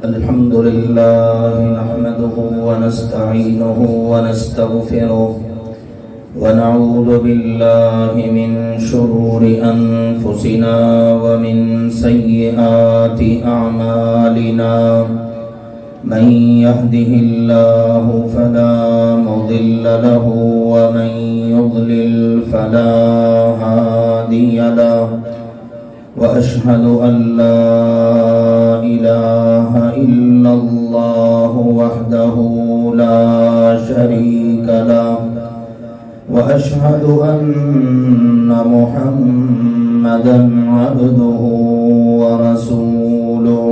الحمد لله نحمده ونستعينه ونستغفره ونعوذ بالله من شرور أنفسنا ومن سيئات أعمالنا من يهده الله فلا مضل له ومن يضلل فلا هادي له وأشهد أن لا إله إلا الله وحده لا شريك له وأشهد أن محمدا عبده ورسوله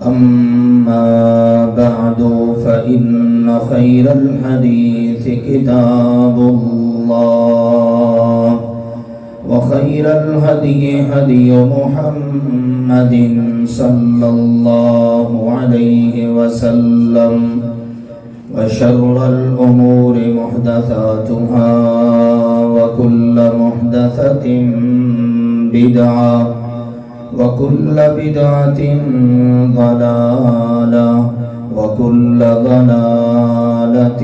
أما بعد فإن خير الحديث كتاب الله وخير الهدي هدي محمد صلى الله عليه وسلم وشر الأمور محدثاتها وكل محدثة بدعة وكل بدعة ضلالة وكل ضلالة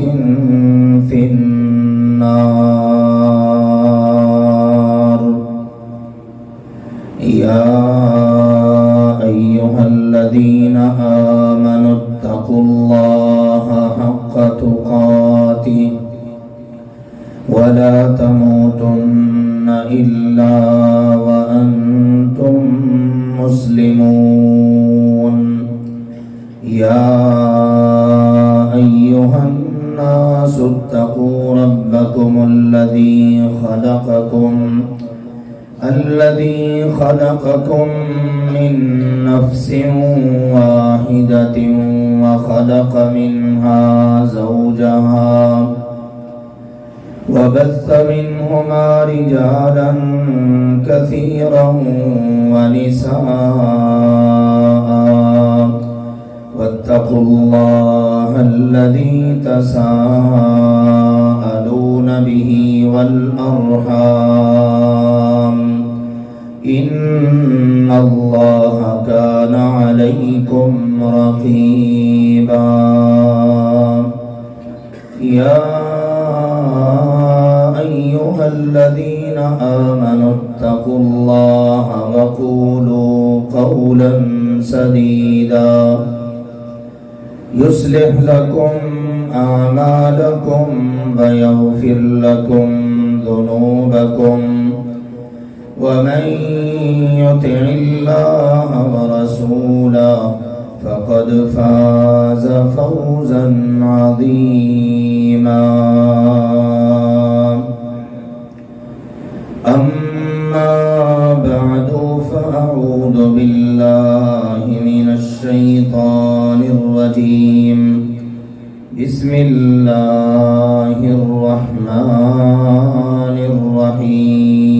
في النار. يا أيها الذين آمنوا اتقوا الله حق تقاته ولا تموتن إلا وأنتم مسلمون. يا أيها الناس اتقوا ربكم الذي خلقكم من نفس واحدة وخلق منها زوجها وبث منهما رجالا كثيرا ونساء واتقوا الله الذي تساءلون به والأرحام إن الله كان عليكم رقيبا. يا أيها الذين آمنوا اتقوا الله وقولوا قولا سديدا يصلح لكم أعمالكم ويغفر لكم ذنوبكم ومن يطع الله ورسوله فقد فاز فوزا عظيما. أما بعد فأعوذ بالله من الشيطان الرجيم. بسم الله الرحمن الرحيم.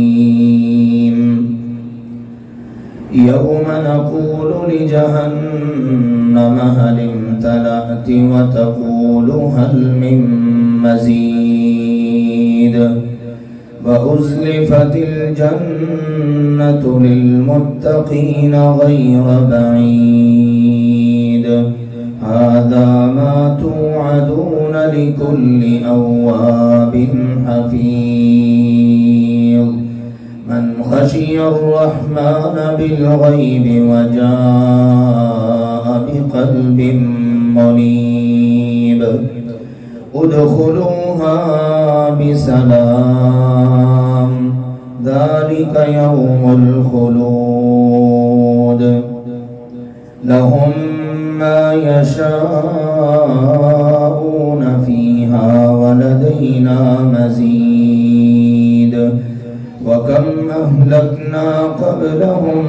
يوم نقول لجهنم هل امتلأت وتقول هل من مزيد وأزلفت الجنة للمتقين غير بعيد هذا ما توعدون لكل أواب حفيظ من خشي الرحمن بالغيب وجاء بقلب منيب ادخلوها بسلام ذلك يوم الخلود لهم ما يشاءون فيها ولدينا مزيد وكم أهلكنا قبلهم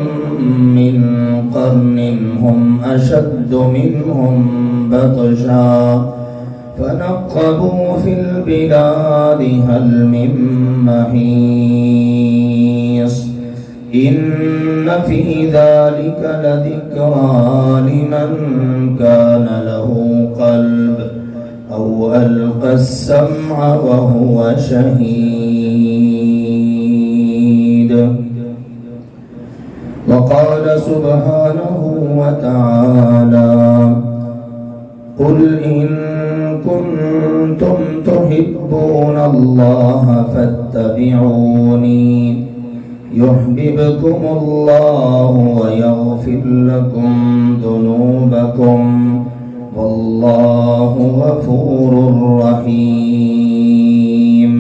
من قرن هم أشد منهم بطشا فنقبوا في البلاد هل من محيص إن في ذلك لذكرى لمن كان له قلب أو ألقى السمع وهو شهيد. وقال سبحانه وتعالى الله فاتبعوني يحببكم الله ويغفر لكم ذنوبكم والله غفور رحيم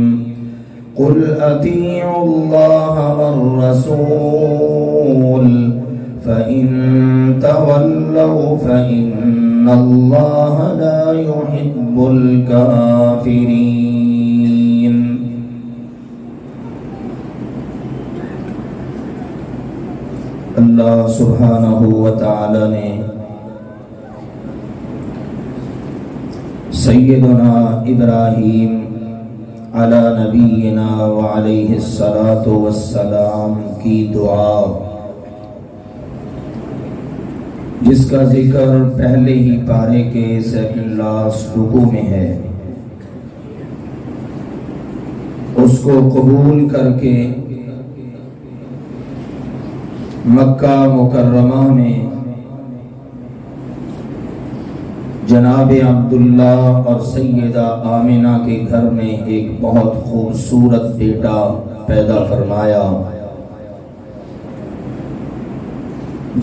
قل أطيعوا الله والرسول فإن تولوا فإن الله لا يحب الكافرين اللہ سبحانہ وتعالی نے سیدنا ابراہیم علی نبینا وعلیہ الصلاۃ والسلام کی دعا، جس کا ذکر پہلے ہی پارے کے 2 رکوع میں ہے، اس کو قبول کر کے مکہ مکرمہ میں جناب عبداللہ اور سیدہ آمنہ کے گھر میں ایک بہت خوبصورت بیٹا پیدا فرمایا،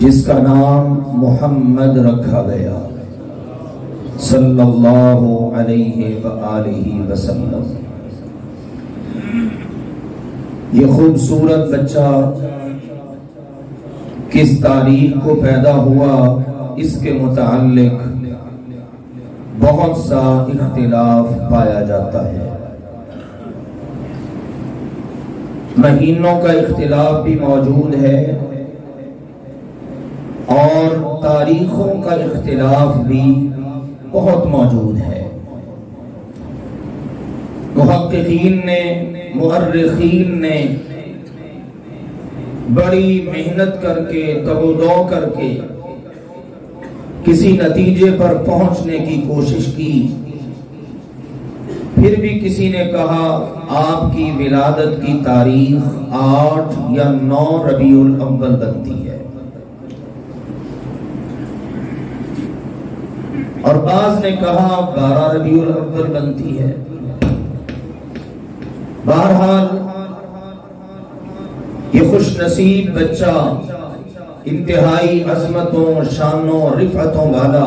جس کا نام محمد رکھا گیا صلی اللہ علیہ وآلہ وسلم۔ یہ خوبصورت بچہ کس تاریخ کو پیدا ہوا، اس کے متعلق بہت سا اختلاف پایا جاتا ہے، مہینوں کا اختلاف بھی موجود ہے اور تاریخوں کا اختلاف بھی بہت موجود ہے۔ محققین نے، مؤرخین نے بڑی محنت کر کے، تبودو کر کے کسی نتیجے پر پہنچنے کی کوشش کی، پھر بھی کسی نے کہا آپ کی ولادت کی تاریخ 8 یا 9 ربیع الاول بنتی ہے، اور بعض نے کہا 12 ربیع الاول بنتی ہے۔ بہرحال یہ خوش نصیب بچہ انتہائی عظمتوں، شانوں، رفعتوں والا،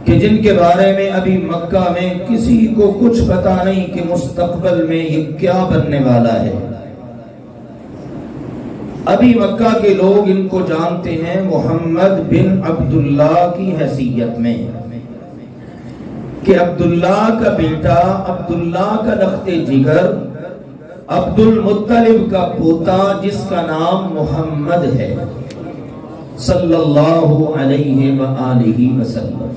کہ جن کے بارے میں ابھی مکہ میں کسی کو کچھ پتا نہیں کہ مستقبل میں یہ کیا بننے والا ہے۔ ابھی مکہ کے لوگ ان کو جانتے ہیں محمد بن عبداللہ کی حیثیت میں، کہ عبداللہ کا بیٹا، عبداللہ کا لخت جگر، عبد المطلب کا پوتا، جس کا نام محمد ہے صلی اللہ علیہ وآلہ وسلم۔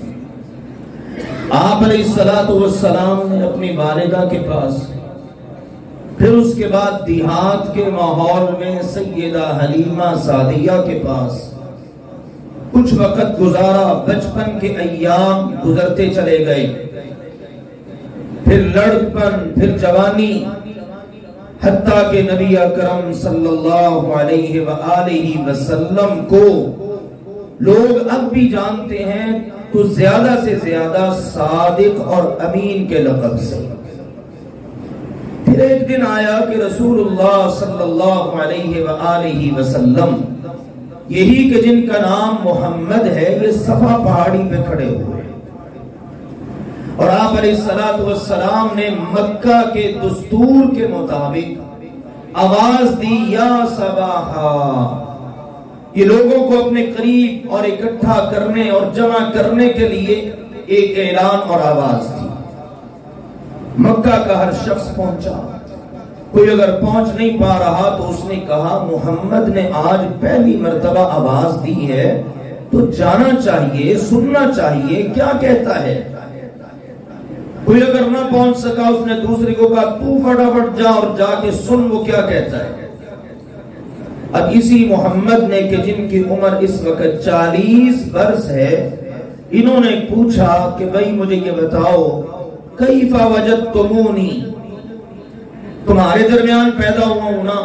آپ علیہ السلام نے اپنی والدہ کے پاس، پھر اس کے بعد دیہات کے ماحول میں سیدہ حلیمہ سعدیہ کے پاس کچھ وقت گزارا، بچپن کے ایام گزرتے چلے گئے، پھر لڑکپن، پھر جوانی، حتیٰ کہ نبی اکرم صلی اللہ علیہ وآلہ وسلم کو لوگ اب بھی جانتے ہیں تو زیادہ سے زیادہ صادق اور امین کے لقب سے۔ پھر ایک دن آیا کہ رسول اللہ صلی اللہ علیہ وآلہ وسلم، یہی کہ جن کا نام محمد ہے، یہ صفا پہاڑی پہ کھڑے ہوئے، اور آپ علیہ السلام نے مکہ کے دستور کے مطابق آواز دی، یا صباحا، یہ لوگوں کو اپنے قریب اور اکٹھا کرنے اور جمع کرنے کے لیے ایک اعلان اور آواز تھی۔ مکہ کا ہر شخص پہنچا، کوئی اگر پہنچ نہیں پا رہا تو اس نے کہا محمد نے آج پہلی مرتبہ آواز دی ہے تو جانا چاہیے، سننا چاہیے کیا کہتا ہے۔ کوئی اگر نہ پہنچ سکا، اس نے دوسرے کو کہا تو فٹافٹ جا اور جا کے سن وہ کیا کہتا ہے۔ اب اسی محمد نے کہ جن کی عمر اس وقت 40 برس ہے، انہوں نے پوچھا کہ بھائی مجھے یہ بتاؤ، کیف وجدتمونی، تمہارے درمیان پیدا ہوا ہوں نا،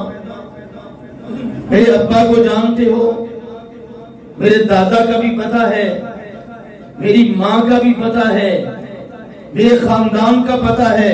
میرے ابا کو جانتے ہو، میرے دادا کا بھی پتہ ہے، میری ماں کا بھی پتہ ہے، میرے خاندان کا پتہ ہے،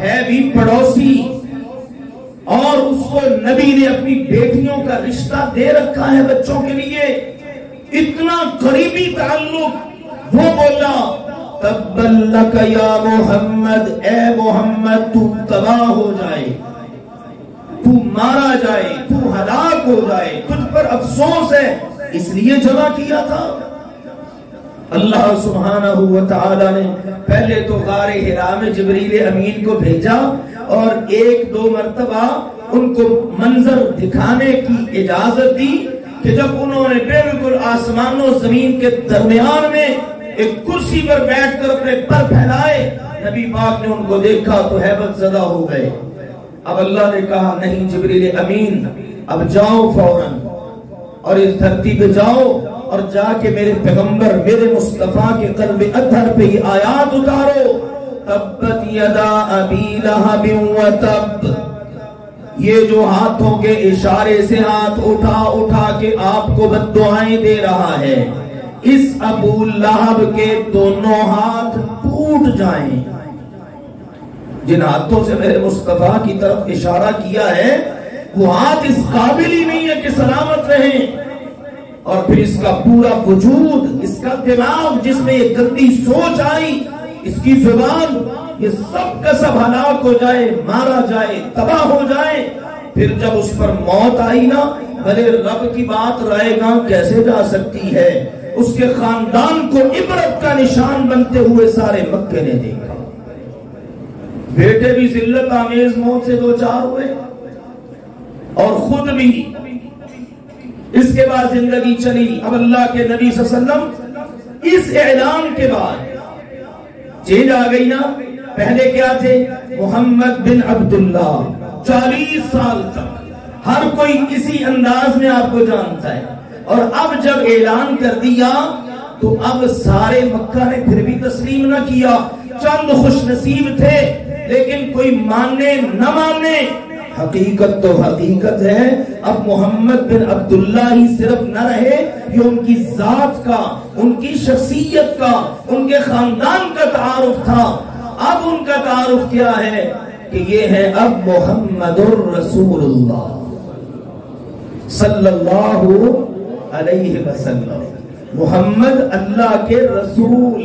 ہے بھی پڑوسی، اور اس کو نبی نے اپنی بیٹیوں کا رشتہ دے رکھا ہے بچوں کے لیے، اتنا قریبی تعلق، وہ بولا تبّن لک یا محمد، اے محمد تو تباہ ہو جائے، تو مارا جائے، تو ہلاک ہو جائے، تجھ پر افسوس ہے، اس لیے جمع کیا تھا۔ اللہ سبحانہ و تعالی نے پہلے تو غار حرا میں جبریل امین کو بھیجا اور ایک دو مرتبہ ان کو منظر دکھانے کی اجازت دی کہ جب انہوں نے بالکل آسمان و زمین کے درمیان میں ایک کرسی پر بیٹھ کر اپنے پر پھیلائے، نبی پاک نے ان کو دیکھا تو ہیبت زدہ ہو گئے۔ اب اللہ نے کہا نہیں جبریل امین اب جاؤ فوراً اور اس دھرتی پہ جاؤ اور جا کے میرے پیغمبر میرے مصطفیٰ کے قلب اطہر پہ یہ آیات اتارو، تبت یدا ابی لہب وتب، یہ جو ہاتھوں کے اشارے سے ہاتھ اٹھا اٹھا کے آپ کو بد دعائیں دے رہا ہے، اس ابو لہب کے دونوں ہاتھ ٹوٹ جائیں۔ جن ہاتھوں سے میرے مصطفیٰ کی طرف اشارہ کیا ہے وہ ہاتھ اس قابل ہی نہیں ہے کہ سلامت رہیں، اور پھر اس کا پورا وجود، اس کا دماغ جس میں یہ گندی سوچ آئی، اس کی زبان، یہ سب کا سب ہلاک ہو جائے، مارا جائے، تباہ ہو جائے۔ پھر جب اس پر موت آئی نا، بھلے رب کی بات رائے گاں کیسے جا سکتی ہے، اس کے خاندان کو عبرت کا نشان بنتے ہوئے سارے مکے نے دیکھا۔ بیٹے بھی ذلت آمیز موت سے دوچار ہوئے اور خود بھی۔ اس کے بعد زندگی چلی۔ اب اللہ کے نبی صلی اللہ علیہ وسلم اس اعلان کے بعد چینج آ گئی نا، پہلے کیا تھے؟ محمد بن عبداللہ، 40 سال تک ہر کوئی اسی انداز میں آپ کو جانتا ہے، اور اب جب اعلان کر دیا تو اب سارے مکہ نے پھر بھی تسلیم نہ کیا، چند خوش نصیب تھے، لیکن کوئی ماننے نہ ماننے، حقیقت تو حقیقت ہے۔ اب محمد بن عبداللہ ہی صرف نہ رہے، یہ ان کی ذات کا، ان کی شخصیت کا، ان کے خاندان کا تعارف تھا۔ اب ان کا تعارف کیا ہے کہ یہ ہے اب محمد الرسول اللہ صلی اللہ علیہ وسلم، محمد اللہ کے رسول۔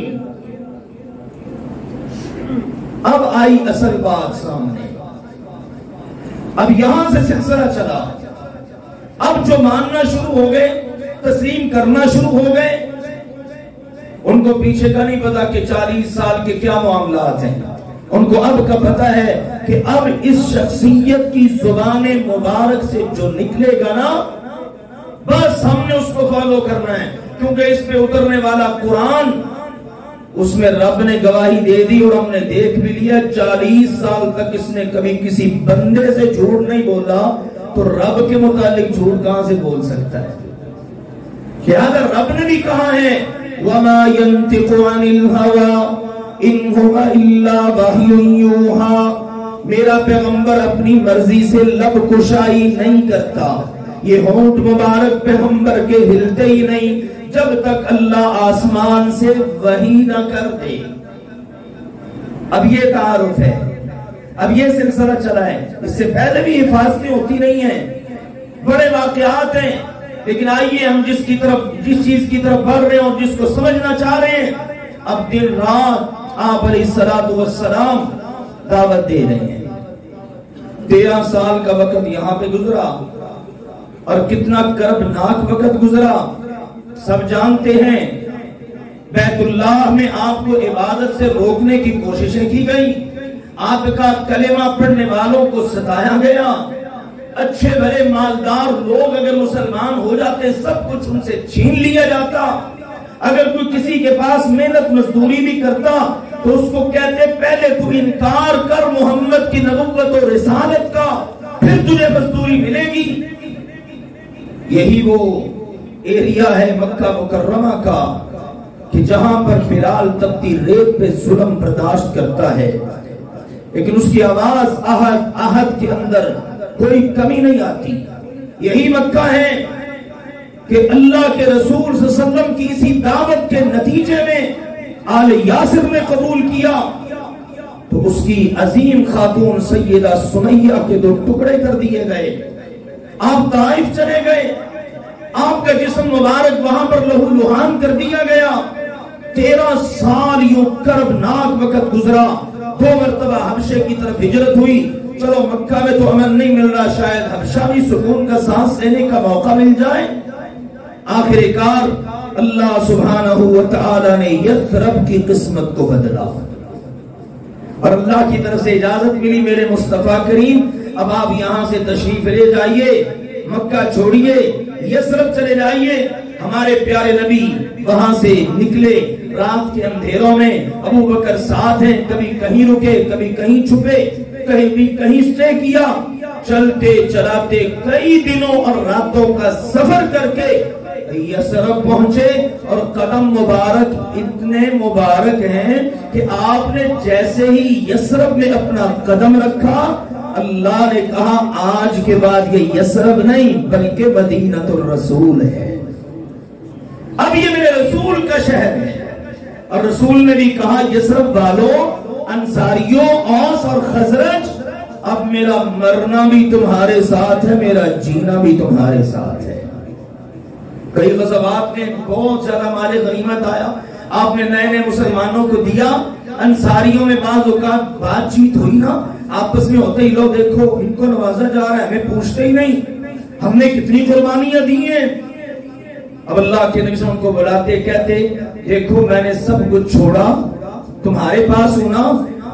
اب آئی اصل بات سامنے، اب یہاں سے سلسلہ چلا۔ اب جو ماننا شروع ہو گئے، تسلیم کرنا شروع ہو گئے، ان کو پیچھے کا نہیں پتا کہ 40 سال کے کیا معاملات ہیں، ان کو اب کا پتا ہے کہ اب اس شخصیت کی زبان مبارک سے جو نکلے گا نا، بس ہم نے اس کو فالو کرنا ہے، کیونکہ اس پہ اترنے والا قرآن، اس میں رب نے گواہی دے دی اور ہم نے دیکھ بھی لیا۔ 40 سال تک اس نے کبھی کسی بندے سے جھوٹ نہیں بولا، تو رب کے متعلق جھوٹ کہاں سے بول سکتا ہے؟ لہذا رب نے بھی کہا ہے وَمَا يَنْتِقُ عَنِ الْهَوَىٰ إِنْ هُوَ إِلَّا وَحْيٌ يُوحَىٰ، میرا پیغمبر اپنی مرضی سے لب کشائی نہیں کرتا، یہ ہونٹ مبارک پیغمبر کے ہلتے ہی نہیں جب تک اللہ آسمان سے وحی نہ کر دے۔ اب یہ تعارف ہے، اب یہ سلسلہ چلا ہے۔ اس سے پہلے بھی حفاظتیں ہوتی نہیں ہیں، بڑے واقعات ہیں، لیکن آئیے ہم جس چیز کی طرف بڑھ رہے ہیں اور جس کو سمجھنا چاہ رہے ہیں، اب دن رات آپ علیہ السلام دعوت دے رہے ہیں۔ 13 سال کا وقت یہاں پہ گزرا اور کتنا کربناک وقت گزرا سب جانتے ہیں۔ بیت اللہ میں آپ کو عبادت سے روکنے کی کوششیں کی گئی، آپ کا کلمہ پڑھنے والوں کو ستایا گیا، اچھے بھلے مالدار لوگ اگر مسلمان ہو جاتے سب کچھ ان سے چھین لیا جاتا، اگر کوئی کسی کے پاس محنت مزدوری بھی کرتا تو اس کو کہتے پہلے تو انکار کر محمد کی نبوت اور رسالت کا، پھر تجھے مزدوری ملے گی۔ یہی وہ ایریا ہے مکہ مکرمہ کا کہ جہاں پر بلال تپتی ریت پہ ظلم برداشت کرتا ہے، لیکن اس کی آواز احد کے اندر کوئی کمی نہیں آتی۔ یہی مکہ ہے کہ اللہ کے رسول صلی اللہ علیہ وسلم کی اسی دعوت کے نتیجے میں آل یاسر نے قبول کیا، تو اس کی عظیم خاتون سیدہ سمیہ کے 2 ٹکڑے کر دیے گئے. آپ طائف چلے گئے, آپ کا جسم مبارک وہاں پر لہو لہان کر دیا گیا. 13 سال یوں کربناک وقت گزرا. 2 مرتبہ حبشے کی طرف ہجرت ہوئی. چلو مکہ میں تو امن نہیں مل رہا, شاید حبشہ بھی سکون کا سانس لینے کا موقع مل جائے. آخر کار اللہ سبحانہ و تعالی نے یثرب کی قسمت کو بدلا اور اللہ کی طرف سے اجازت ملی, میرے مصطفیٰ کریم اب آپ یہاں سے تشریف لے جائیے, مکہ چھوڑیے, یثرب چلے جائیے. ہمارے پیارے نبی وہاں سے نکلے. رات کے اندھیروں میں ابو بکر ساتھ ہیں, کبھی کہیں رکے, کبھی کہیں چھپے, کہیں سٹے کیا. چلتے چلاتے کئی دنوں اور راتوں کا سفر کر کے یثرب پہنچے. اور قدم مبارک اتنے مبارک ہیں کہ آپ نے جیسے ہی یثرب میں اپنا قدم رکھا, اللہ نے کہا آج کے بعد یہ یثرب نہیں بلکہ مدینہ الرسول ہے. اب یہ میرے رسول کا شہر ہے. اور رسول نے بھی کہا یثرب والوں, انصاریوں, اوس اور خزرج, اب میرا مرنا بھی تمہارے ساتھ ہے, میرا جینا بھی تمہارے ساتھ ہے. کئی غزوات میں بہت زیادہ مال غنیمت آیا, آپ نے نئے نئے مسلمانوں کو دیا. انصاریوں میں بعض اوقات بات چیت ہوئی نا, آپس میں ہوتے ہی لوگ دیکھو ان کو نوازا جا رہا ہے, ہمیں پوچھتے ہی نہیں ہم نے کتنی قربانیاں دی ہیں. اب اللہ کے نبی صلی اللہ علیہ وسلم کو بلاتے کہتے دیکھو میں نے سب کچھ چھوڑا, تمہارے پاس ہوں نا,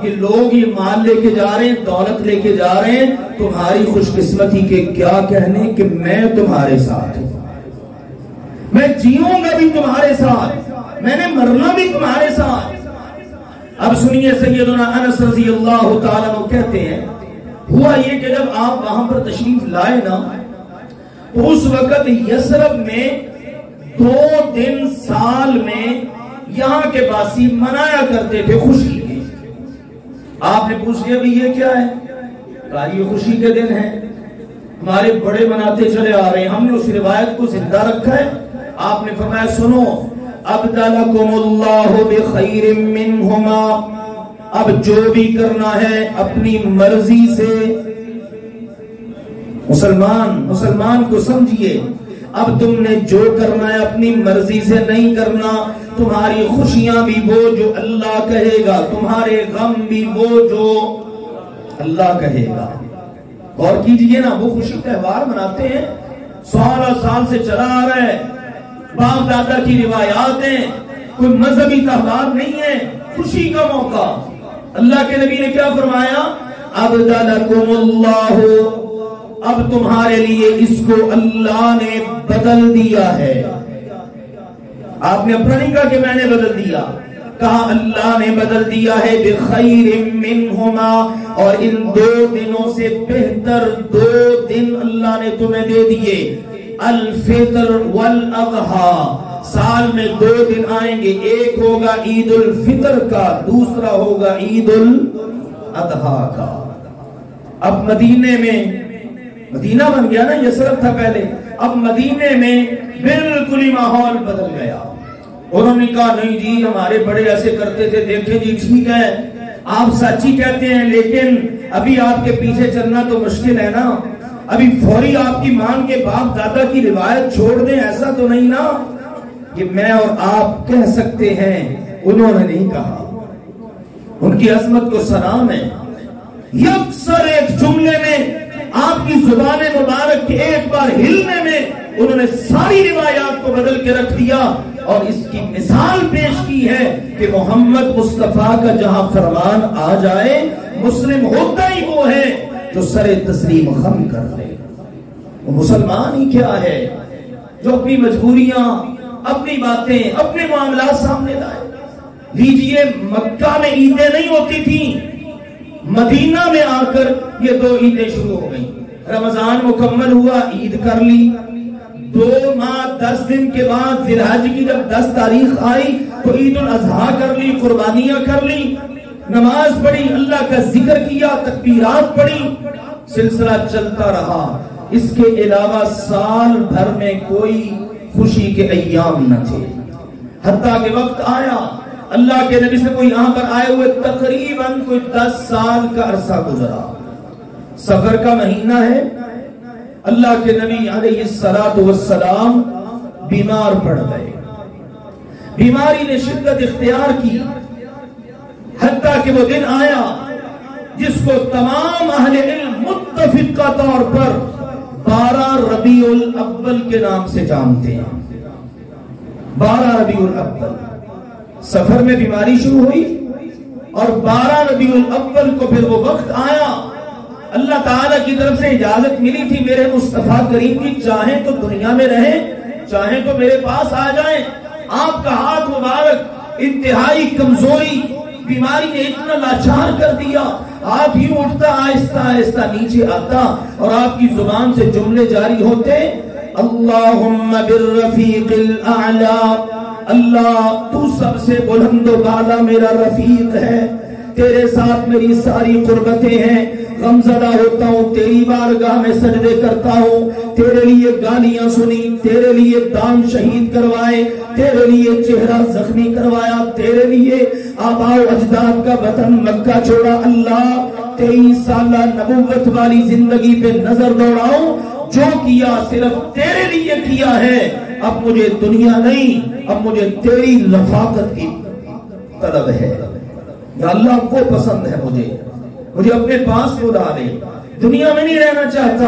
یہ لوگ یہ مال لے کے جا رہے ہیں, دولت لے کے جا رہے ہیں, تمہاری خوش قسمتی کے کیا کہنے کہ میں تمہارے ساتھ ہوں, میں جیوں گا بھی تمہارے ساتھ, میں نے مرنا بھی تمہارے ساتھ. اب سنیے سیدنا انس رضی اللہ تعالیٰ عنہ کہتے ہیں ہوا یہ کہ جب آپ وہاں پر تشریف لائے نا تو اس وقت یثرب میں 2 دن سال میں یہاں کے باسی منایا کرتے تھے خوشی کے. آپ نے پوچھ لیا بھی یہ کیا ہے, کہا یہ خوشی کے دن ہے, ہمارے بڑے مناتے چلے آ رہے ہیں, ہم نے اس روایت کو زندہ رکھا ہے. آپ نے فرمایا سنو, ابدلکم اللہ بخیر منہما, اب جو بھی کرنا ہے اپنی مرضی سے. مسلمان کو سمجھیے, اب تم نے جو کرنا ہے اپنی مرضی سے نہیں کرنا. تمہاری خوشیاں بھی وہ جو اللہ کہے گا, تمہارے غم بھی وہ جو اللہ کہے گا. غور کیجئے نا, وہ خوشی تہوار مناتے ہیں, سال سے چلا آ رہا ہے, باپ دادا کی روایات ہیں, کوئی مذہبی تہوار نہیں ہے, خوشی کا موقع. اللہ کے نبی نے کیا فرمایا, ابدلکم اللہ, اب تمہارے لیے اس کو اللہ نے بدل دیا ہے. آپ نے اپنا نہیں کہا کہ میں نے بدل دیا, کہا اللہ نے بدل دیا ہے بخیر منہما, اور ان 2 دنوں سے بہتر 2 دن اللہ نے تمہیں دے دیے. الفطر والاضحیٰ, سال میں 2 دن آئیں گے, ایک ہوگا عید الفطر کا, دوسرا ہوگا عید الاضحیٰ کا. اب مدینے میں, مدینہ بن گیا نا, یثرب تھا پہلے, اب مدینے میں بالکل ہی ماحول بدل گیا. انہوں نے کہا نہیں جی ہمارے بڑے ایسے کرتے تھے, دیکھیں جی ٹھیک ہے آپ سچی کہتے ہیں, لیکن ابھی آپ کے پیچھے چلنا تو مشکل ہے نا, ابھی فوری آپ کی مان کے باپ دادا کی روایت چھوڑ دیں, ایسا تو نہیں نا کہ میں اور آپ کہہ سکتے ہیں. انہوں نے نہیں کہا, ان کی عظمت کو سلام ہے. یکسر ایک جملے میں آپ کی زبان مبارک کے ایک بار ہلنے میں انہوں نے ساری روایات کو بدل کے رکھ دیا, اور اس کی مثال پیش کی ہے کہ محمد مصطفیٰ کا جہاں فرمان آ جائے, مسلم ہوتا ہی وہ ہے جو سر تسلیم خم کر لے. وہ مسلمان ہی کیا ہے جو اپنی مجبوریاں, اپنی باتیں, اپنے معاملات سامنے لائے. لیجئے مکہ میں عیدیں نہیں ہوتی تھیں, مدینہ میں آ کر یہ 2 عیدیں شروع ہو گئیں. رمضان مکمل ہوا, عید کر لی. 2 ماہ 10 دن کے بعد ذی الحج کی جب 10 تاریخ آئی تو عید الاضحیٰ کر لی, قربانیاں کر لی, نماز پڑھی, اللہ کا ذکر کیا, تکبیرات پڑھی, سلسلہ چلتا رہا. اس کے علاوہ سال بھر میں کوئی خوشی کے ایام نہ تھے. حتیٰ کہ وقت آیا اللہ کے نبی سے کوئی یہاں پر آئے ہوئے تقریباً کوئی 10 سال کا عرصہ گزرا، سفر کا مہینہ ہے، اللہ کے نبی علیہ السلام بیمار پڑ گئے، بیماری نے شدت اختیار کی، حتیٰ کہ وہ دن آیا جس کو تمام اہل علم متفقہ طور پر 12 ربیع الاول کے نام سے جانتے ہیں۔ 12 ربیع الاول سفر میں بیماری شروع ہوئی اور 12 ربیع الاول کو پھر وہ وقت آیا، اللہ تعالیٰ کی طرف سے اجازت ملی تھی میرے مصطفیٰ کریم کی، چاہیں تو دنیا میں رہیں چاہیں تو میرے پاس آ جائیں۔ آپ کا ہاتھ مبارک انتہائی کمزوری، بیماری نے اتنا لاچار کر دیا، آپ ہی اٹھتا آہستہ آہستہ نیچے آتا اور آپ کی زبان سے جملے جاری ہوتے، اللہم بالرفیق الاعلی، اللہ تو سب سے بلند و بالا میرا رفیق ہے، تیرے ساتھ میری ساری قربتیں ہیں، غمزدہ ہوتا ہوں، تیری بارگاہ میں سجدے کرتا ہوں، تیرے لیے گالیاں سنی، تیرے لیے دان شہید کروائے، تیرے لیے چہرہ زخمی کروایا، تیرے لیے آباء و اجداد کا وطن مکہ چھوڑا، اللہ 23 سالہ نبوت والی زندگی پہ نظر دوڑاؤں، جو کیا صرف تیرے لیے کیا ہے، اب مجھے دنیا نہیں، اب مجھے تیری رفاقت کی طلب ہے، یا اللہ وہ پسند ہے مجھے اپنے پاس بلا دے، دنیا میں نہیں رہنا چاہتا۔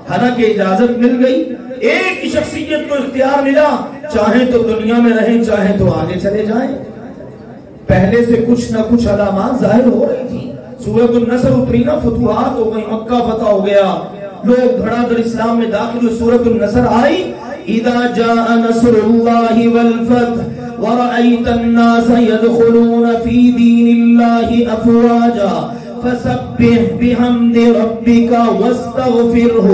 حالانکہ اجازت مل گئی، ایک ہی شخصیت کو اختیار ملا، چاہیں تو دنیا میں رہیں چاہیں تو آگے چلے جائیں۔ پہلے سے کچھ نہ کچھ علامات ظاہر ہو رہی تھی، سورۃ النصر اتری نا، فتوحات ہو گئی، مکہ فتح ہو گیا، لوگ دھڑا دھڑ اسلام میں داخل ہوئے، سورۃ النصر آئی، اذا جاء نصر اللہ والفتح ورأيت الناس يدخلون في دين الله أفواجا فسبح بحمد ربك واستغفره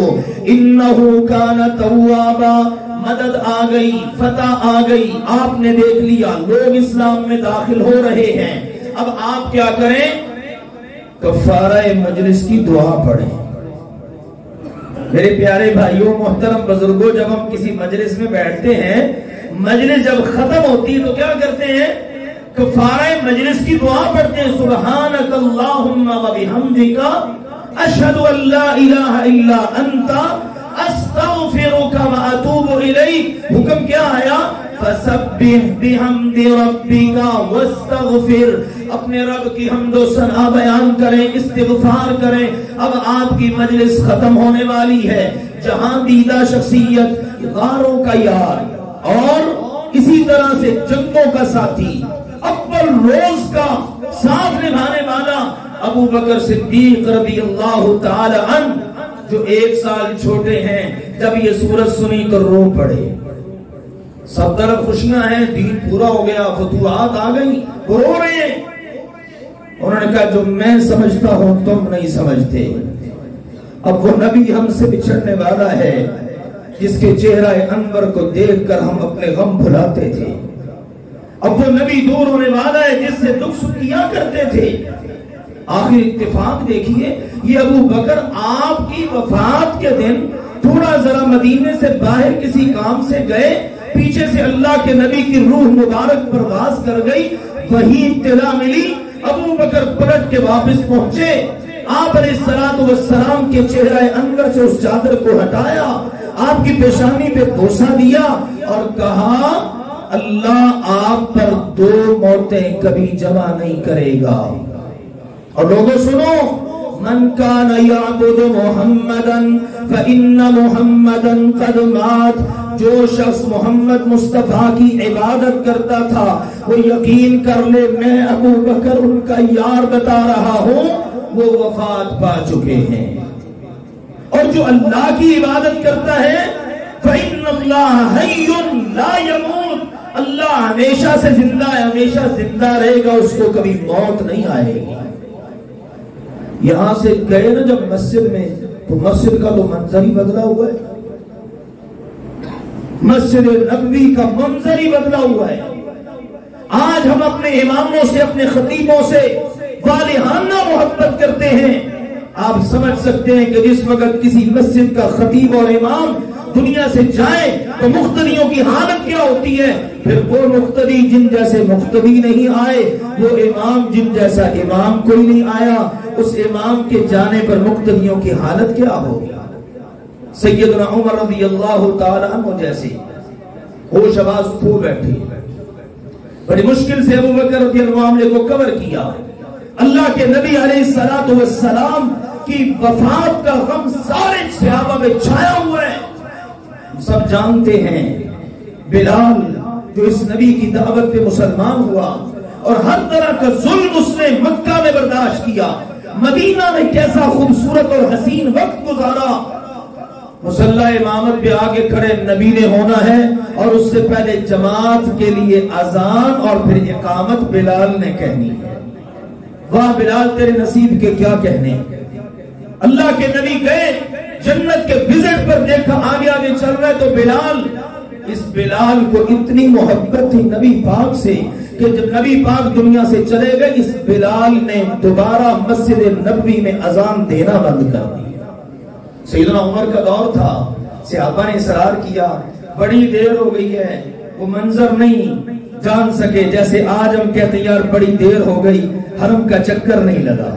إنه كان توابا۔ مدد آ گئی، فتح آ گئی، آپ نے دیکھ لیا لوگ اسلام میں داخل ہو رہے ہیں، اب آپ کیا کریں؟ کفارہ مجلس کی دعا پڑھیں۔ میرے پیارے بھائیوں، محترم بزرگوں، جب ہم کسی مجلس میں بیٹھتے ہیں، مجلس جب ختم ہوتی ہے تو کیا کرتے ہیں؟ کفارہ مجلس کی دعا پڑھتے ہیں، سبحانک اللہم و بحمدک اشہد ان لا الہ الا انت استغفرک و اتوب الیک۔ حکم کیا آیا؟ فسبح بحمد ربک واستغفر، اپنے رب کی حمد و ثنا بیان کریں، استغفار کریں۔ اب آپ کی مجلس ختم ہونے والی ہے، جہاں دیدہ شخصیت، غاروں کا یار اور اسی طرح سے جنگوں کا ساتھی، اول روز کا ساتھ نبھانے والا ابو بکر صدیق رضی اللہ تعالی عنہ، جو 1 سال چھوٹے ہیں، جب یہ سورت سنی تو رو پڑے۔ سب طرف خوشیاں ہیں، دین پورا ہو گیا، فتوحات آ گئی، وہ رو رہے ہیں۔ انہوں نے کہا جو میں سمجھتا ہوں تم نہیں سمجھتے۔ اب وہ نبی ہم سے بچھڑنے والا ہے جس کے چہرہ انور کو دیکھ کر ہم اپنے غم بھلاتے تھے، اب وہ نبی دور ہونے والا ہے جس سے دکھ سکھ کیا کرتے تھے۔ آخر اتفاق دیکھیے، یہ ابو بکر آپ کی وفات کے دن تھوڑا ذرا مدینے سے باہر کسی کام سے گئے، پیچھے سے اللہ کے نبی کی روح مبارک پرواز کر گئی، وہی اطلاع ملی، ابو بکر پلٹ کے واپس پہنچے، آپ علیہ السلام کے چہرہ انور سے اس چادر کو ہٹایا، آپ کی پیشانی پہ بوسہ دیا اور کہا اللہ آپ پر 2 موتیں کبھی جمع نہیں کرے گا۔ اور لوگوں سنو، من کان یعبد محمدا فإن محمدا قد مات، جو شخص محمد مصطفیٰ کی عبادت کرتا تھا وہ یقین کر لے میں ابو بکر ان کا یار بتا رہا ہوں، وہ وفات پا چکے ہیں۔ اور جو اللہ کی عبادت کرتا ہے فإن اللہ حی لا یموت، اللہ ہمیشہ سے زندہ ہے، ہمیشہ زندہ رہے گا، اس کو کبھی موت نہیں آئے گی۔ یہاں سے گئے نا جب مسجد میں، تو مسجد کا تو منظر ہی بدلا ہوا ہے، مسجد نبوی کا منظر ہی بدلا ہوا ہے۔ آج ہم اپنے اماموں سے، اپنے خطیبوں سے والہانہ محبت کرتے ہیں۔ آپ سمجھ سکتے ہیں کہ جس وقت کسی مسجد کا خطیب اور امام دنیا سے جائیں تو مقتدیوں کی حالت کیا ہوتی ہے؟ پھر وہ مقتدی جن جیسے مقتدی نہیں آئے، وہ امام جن جیسا امام کوئی نہیں آیا، اس امام کے جانے پر مقتدیوں کی حالت کیا ہوگی؟ سیدنا عمر رضی اللہ تعالیٰ عنہ جیسے ہوش آواز کھو بیٹھے، بڑی مشکل سے ابو بکر رضی اللہ عنہ کو کور کیا۔ اللہ کے نبی علیہ الصلوۃ والسلام کی وفات کا غم سارے صحابہ میں چھایا ہوا ہے۔ سب جانتے ہیں بلال جو اس نبی کی دعوت پہ مسلمان ہوا اور ہر طرح کا ظلم اس نے مکہ میں برداشت کیا، مدینہ میں کیسا خوبصورت اور حسین وقت گزارا۔ مصلی امامت پہ آگے کھڑے نبی نے ہونا ہے اور اس سے پہلے جماعت کے لیے اذان اور پھر اقامت بلال نے کہنی ہے۔ واہ بلال تیرے نصیب کے کیا کہنے۔ اللہ کے نبی گئے جنت کے وزٹ پر، دیکھا آگے آگے چل رہا ہے تو بلال، اس بلال کو اتنی محبت تھی نبی پاک سے کہ جب نبی پاک دنیا سے چلے گئے اس بلال نے دوبارہ مسجد نبوی میں اذان دینا بند کر دی۔ سیدنا عمر کا دور تھا، صحابہ نے اصرار کیا، بڑی دیر ہو گئی ہے، وہ منظر نہیں جان سکے، جیسے آج ہم کہتے ہیں یار بڑی دیر ہو گئی، حرم کا چکر نہیں لگا۔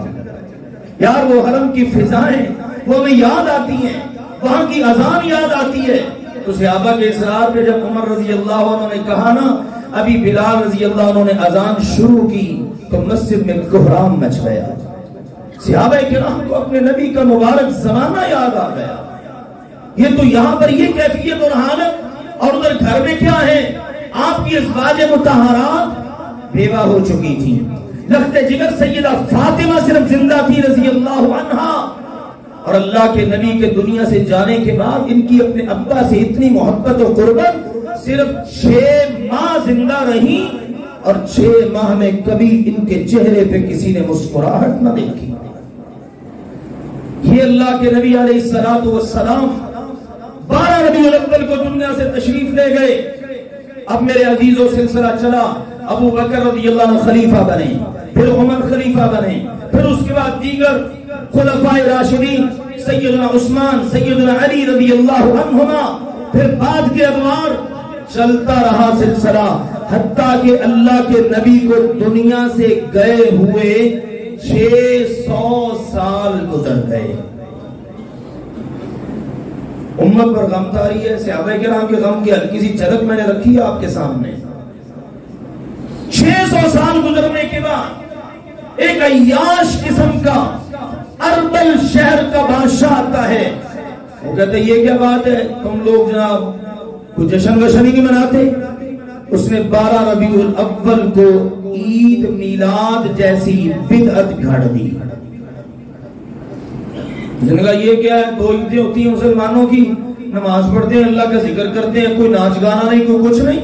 یار وہ حرم کی فضائیں وہ ہمیں یاد آتی ہیں، وہاں کی اذان یاد آتی ہے۔ تو صحابہ کے اصرار پہ جب عمر رضی اللہ عنہ نے کہا نا ابھی بلال رضی اللہ عنہ نے اذان شروع کی تو مسجد میں کوہرام مچ گیا۔ صحابہ کرام کو اپنے نبی کا مبارک زمانہ یاد آ گیا۔ یہ تو یہاں پر یہ کیفیت اور حالت، اور ادھر گھر میں کیا ہے؟ آپ کی ازواج مطہرات بیوہ ہو چکی تھی، لخت جگر سیدہ فاطمہ صرف زندہ تھی رضی اللہ عنہا، اور اللہ کے نبی کے دنیا سے جانے کے بعد ان کی اپنے ابا سے اتنی محبت و قربت، صرف 6 ماہ زندہ رہی اور 6 ماہ میں کبھی ان کے چہرے پہ کسی نے مسکراہٹ نہ دیکھی۔ یہ اللہ کے نبی علیہ الصلوۃ والسلام 12 ربیع الاول کو دنیا سے تشریف لے گئے۔ اب میرے عزیزوں سلسلہ چلا، ابو بکر رضی اللہ عنہ خلیفہ بنے، پھر عمر خلیفہ بنے، پھر اس کے بعد دیگر خلفائے راشدین سیدنا عثمان، سیدنا علی رضی اللہ عنہما، پھر بعد کے ادوار، چلتا رہا سلسلہ، حتیٰ کہ اللہ کے نبی کو دنیا سے گئے ہوئے 600 سال گزر گئے۔ امت پر غم تاری ہے، صحابہ کرام کے غم کی ہلکی سی جھلک میں نے رکھی ہے آپ کے سامنے۔ 600 سال گزرنے کے بعد ایک عیاش قسم کا اربل شہر کا بادشاہ آتا ہے، وہ کہتے ہیں یہ کیا بات ہے، تم لوگ جناب کوئی جشن وشن نہیں مناتے؟ اس نے 12 ربیع الاول کو عید میلاد جیسی بدعت گھڑ دی۔ اس نے کہا یہ کیا ہے، 2 عیدیں ہوتی ہیں مسلمانوں کی، نماز پڑھتے ہیں، اللہ کا ذکر کرتے ہیں، کوئی ناچ گانا نہیں، کوئی کچھ نہیں۔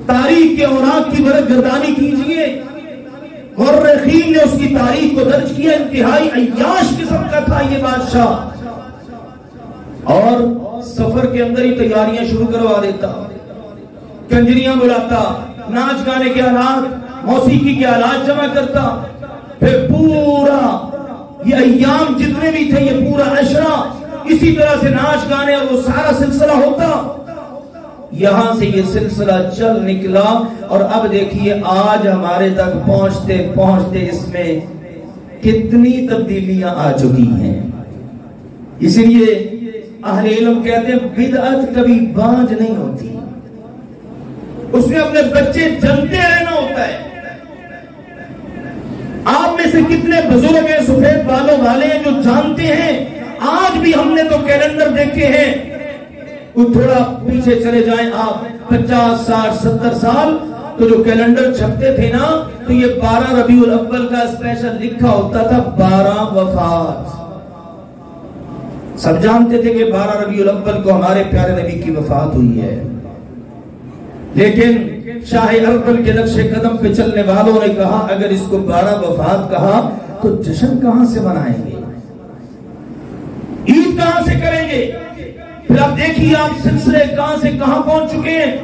تاریخ کے اوراق کی برق گردانی کیجئے، مورخین نے اس کی تاریخ کو درج کیا، انتہائی عیاش قسم کا تھا یہ بادشاہ، اور سفر کے اندر ہی تیاریاں شروع کروا دیتا، کنجریاں بلاتا، ناچ گانے کے آلات، موسیقی کے آلات جمع کرتا، پھر پورا یہ ایام جتنے بھی تھے یہ پورا عشرہ اسی طرح سے ناچ گانے اور وہ سارا سلسلہ ہوتا۔ یہاں سے یہ سلسلہ چل نکلا اور اب دیکھیے آج ہمارے تک پہنچتے پہنچتے اس میں کتنی تبدیلیاں آ چکی ہیں۔ اس لیے اہل علم کہتے ہیں بدعت کبھی بانج نہیں ہوتی، اس میں اپنے بچے جنتے رہنا ہوتا ہے۔ آپ میں سے کتنے بزرگ ہیں سفید بالوں والے ہیں جو جانتے ہیں، آج بھی ہم نے تو کیلنڈر دیکھے ہیں، کوئی تھوڑا پیچھے چلے جائیں آپ 50 60 70 سال تو جو کیلنڈر چھپتے تھے نا تو یہ 12 ربیع الاول کا اسپیشل لکھا ہوتا تھا 12 وفات۔ سب جانتے تھے کہ 12 ربیع الاول کو ہمارے پیارے نبی کی وفات ہوئی ہے، لیکن شاہ اربل کے نقش قدم پہ چلنے والوں نے کہا اگر اس کو 12 وفات کہا تو جشن کہاں سے منائیں گے، عید کہاں سے کریں گے؟ پھر آپ دیکھیے آپ سلسلے کہاں سے کہاں پہنچ چکے ہیں۔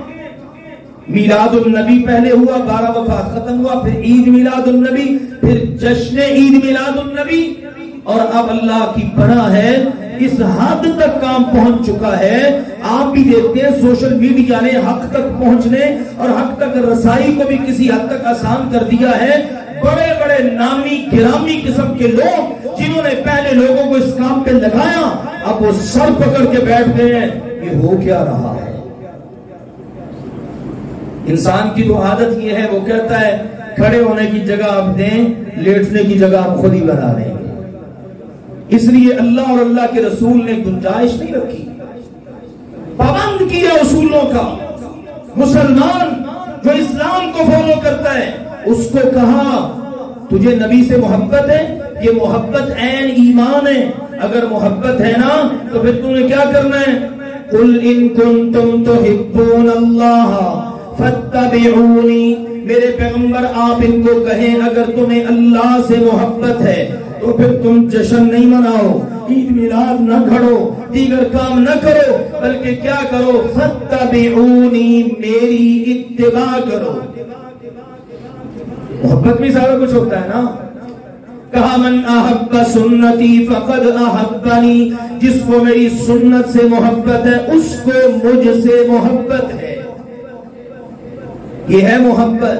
میلاد النبی پہلے ہوا، 12 وفات ختم ہوا، پھر عید میلاد النبی، پھر جشن عید میلاد النبی، اور اب اللہ کی پناہ ہے اس حد تک کام پہنچ چکا ہے. آپ بھی دیکھتے ہیں سوشل میڈیا نے حق تک پہنچنے اور حق تک رسائی کو بھی کسی حد تک آسان کر دیا ہے. بڑے بڑے نامی گرامی قسم کے لوگ جنہوں نے پہلے لوگوں کو اس کام پہ لگایا، اب وہ سر پکڑ کے بیٹھ گئے ہیں. یہ ہو کیا رہا ہے؟ انسان کی تو عادت یہ ہے، وہ کہتا ہے کھڑے ہونے کی جگہ آپ دیں، لیٹنے کی جگہ آپ خود ہی بنا رہے ہیں. اس لیے اللہ اور اللہ کے رسول نے گنجائش نہیں رکھی، پابند کیا اصولوں کا. مسلمان جو اسلام کو فالو کرتا ہے اس کو کہا تجھے نبی سے محبت ہے، یہ محبت عین ایمان ہے. اگر محبت ہے نا تو پھر تم نے کیا کرنا ہے؟ قل ان کنتم تحبون اللہ فاتبعونی. میرے پیغمبر آپ ان کو کہیں اگر تمہیں اللہ سے محبت ہے تو پھر تم جشن نہیں مناؤ، عید میلاد نہ کھڑو، دیگر کام نہ کرو، بلکہ کیا کرو؟ فاتبعونی، میری اتباع کرو. محبت میں سارا کچھ ہوتا ہے نا. کہا من احب سنتی فقد احبنی، جس کو میری سنت سے محبت ہے اس کو مجھ سے محبت ہے. یہ ہے محبت.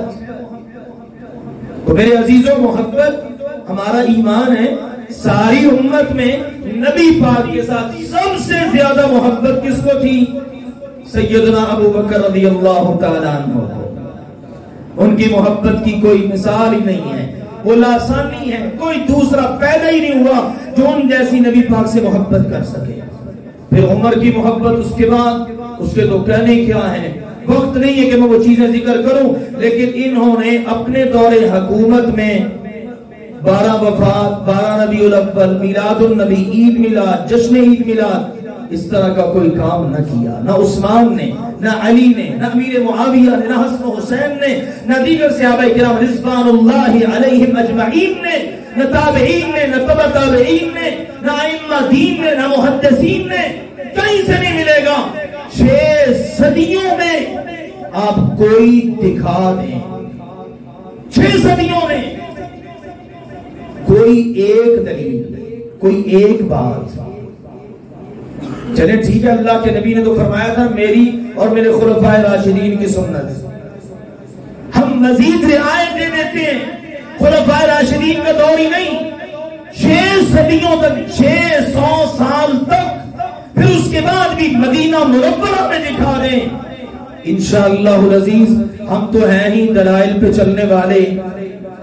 تو میرے عزیزوں، محبت ہمارا ایمان ہے. ساری امت میں نبی پاک کے ساتھ سب سے زیادہ محبت کس کو تھی؟ سیدنا ابو بکر رضی اللہ تعالیٰ عنہ. ان کی محبت کی کوئی مثال ہی نہیں ہے، وہ لاسانی ہے. کوئی دوسرا پیدا ہی نہیں ہوا جو ان جیسی نبی پاک سے محبت کر سکے. پھر عمر کی محبت، اس کے بعد اس کے تو کہنے کیا ہے، وقت نہیں ہے کہ میں وہ چیزیں ذکر کروں. لیکن انہوں نے اپنے دور حکومت میں 12 وفات، 12 ربیع الاول، میلاد النبی، عید میلاد، جشن عید میلاد، اس طرح کا کوئی کام نہ کیا. نہ عثمان نے، نہ علی نے، نہ امیر معاویہ نے، نہ حسن و حسین نے، نہ دیگر صحابہ کرام رضوان اللہ علیہم اجمعین نے، نہ تابعین نے، نہ تبع تابعین نے، نہ ائمہ دین نے، نہ محدثین نے. کہیں سے نہیں ملے گا. 6 صدیوں میں آپ کوئی دکھا دیں، 6 صدیوں میں کوئی ایک دلیل، کوئی ایک بات. چلیں ٹھیک ہے، اللہ کے نبی نے تو فرمایا تھا میری اور میرے خلفائے راشدین کی سنت. ہم مزید رعایت دے دیتے ہیں، خلفائے راشدین کا دور ہی نہیں، 6 صدیوں تک، 600 سال تک. پھر اس کے بعد بھی مدینہ منورہ میں دکھا دیں. انشاءاللہ العزیز ہم تو ہیں ہی دلائل پہ چلنے والے.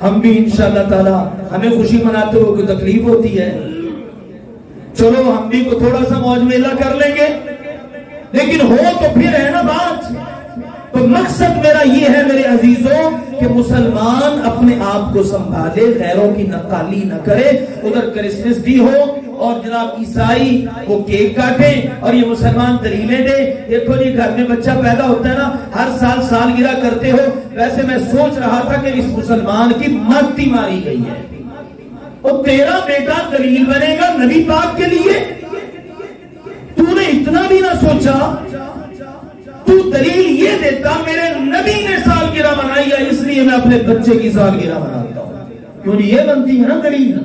ہم بھی انشاءاللہ تعالی، ہمیں خوشی مناتے ہو کوئی تکلیف ہوتی ہے، چلو ہم بھی کو تھوڑا سا موج میلہ کر لیں گے، لیکن ہو تو پھر ہے نا بات. تو مقصد میرا یہ ہے میرے عزیزوں کہ مسلمان اپنے آپ کو سنبھالے، غیروں کی نقالی نہ کرے. ادھر کرسمس ڈے ہو اور جناب عیسائی وہ کیک کاٹیں اور یہ مسلمان دلیلیں دے. دیکھو جی گھر میں بچہ پیدا ہوتا ہے نا، ہر سال سالگرہ کرتے ہو. ویسے میں سوچ رہا تھا کہ اس مسلمان کی ماتی ماری گئی ہے، اور تیرا بیٹا دلیل بنے گا نبی پاک کے لیے. تو نے اتنا بھی نہ سوچا، تو دلیل یہ دیتا میرے نبی نے سالگرہ منائی ہے اس لیے میں اپنے بچے کی سالگرہ مناتا ہوں. کیوں یہ بنتی ہے نا دلیل.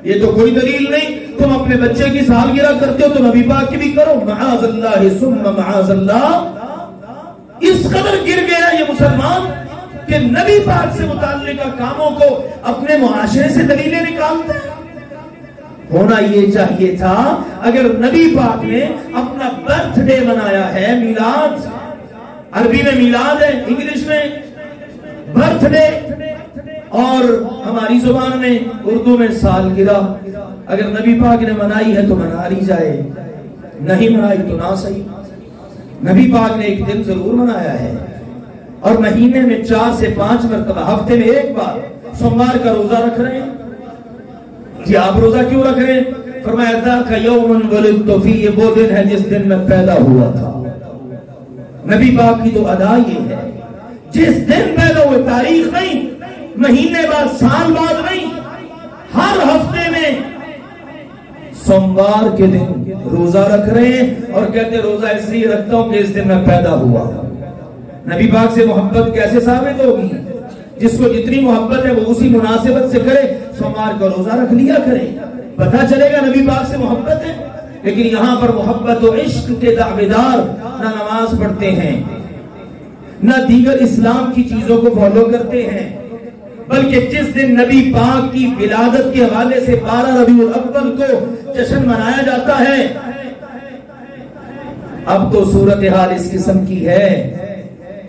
یہ تو کوئی دلیل نہیں. تم اپنے بچے کی سالگرہ کرتے ہو تو نبی پاک کی بھی کرو. معاذ اللہ ثم معاذ اللہ. اس قدر گر گیا یہ مسلمان کہ نبی پاک سے متعلق کاموں کو اپنے معاشرے سے دلیلیں نکالتے ہیں. ہونا یہ چاہیے تھا اگر نبی پاک نے اپنا برتھ ڈے منایا ہے، میلاد، عربی میں میلاد ہے، انگلش میں برتھ ڈے، اور ہماری زبان میں اردو میں سالگرہ. اگر نبی پاک نے منائی ہے تو منا لی جائے، نہیں منائی تو نہ صحیح. نبی پاک نے ایک دن ضرور منایا ہے، اور مہینے میں 4 سے 5 مرتبہ، ہفتے میں ایک بار سوموار کا روزہ رکھ رہے ہیں. جی آپ روزہ کیوں رکھ رہے ہیں؟ فرمایا ذاک یوم ولدت فیہ، یہ وہ دن ہے جس دن میں پیدا ہوا تھا. نبی پاک کی تو ادا یہ ہے، جس دن پیدا ہوئے، تاریخ نہیں، مہینے بعد، سال بعد نہیں، ہر ہفتے میں سوموار کے دن روزہ رکھ رہے ہیں اور کہتے ہیں روزہ اس لیے رکھتا ہوں کہ اس دن میں پیدا ہوا. نبی پاک سے محبت کیسے ثابت ہوگی؟ جس کو جتنی محبت ہے وہ اسی مناسبت سے کرے. سوموار کا روزہ رکھ لیا کرے، پتہ چلے گا نبی پاک سے محبت ہے. لیکن یہاں پر محبت و عشق کے دعویدار نہ نماز پڑھتے ہیں نہ دیگر اسلام کی چیزوں کو فالو کرتے ہیں، بلکہ جس دن نبی پاک کی ولادت کے حوالے سے 12 ربیع الاول کو جشن منایا جاتا ہے، اب تو صورتحال اس قسم کی ہے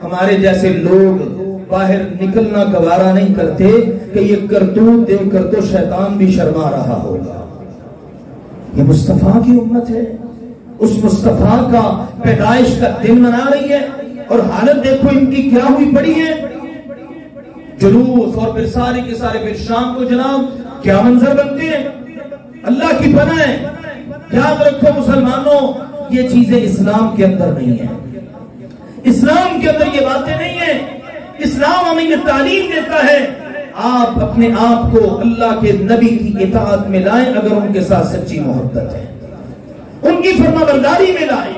ہمارے جیسے لوگ باہر نکلنا گوارا نہیں کرتے کہ یہ کرتوت دیکھ کر تو شیطان بھی شرما رہا ہوگا۔ یہ مصطفیٰ کی امت ہے، اس مصطفیٰ کا پیدائش کا دن منا رہی ہے، اور حالت دیکھو ان کی کیا ہوئی پڑی ہے، جلوس اور پھر سارے کے سارے پھر شام کو جناب کیا منظر بنتے ہیں۔ اللہ کی پناہ ہے، یاد رکھو مسلمانوں، یہ چیزیں اسلام کے اندر نہیں ہیں، اسلام کے اندر یہ باتیں نہیں ہیں۔ اسلام ہمیں یہ تعلیم دیتا ہے آپ اپنے آپ کو اللہ کے نبی کی اطاعت میں لائیں اگر ان کے ساتھ سچی محبت ہے، ان کی فرما برداری میں لائیں۔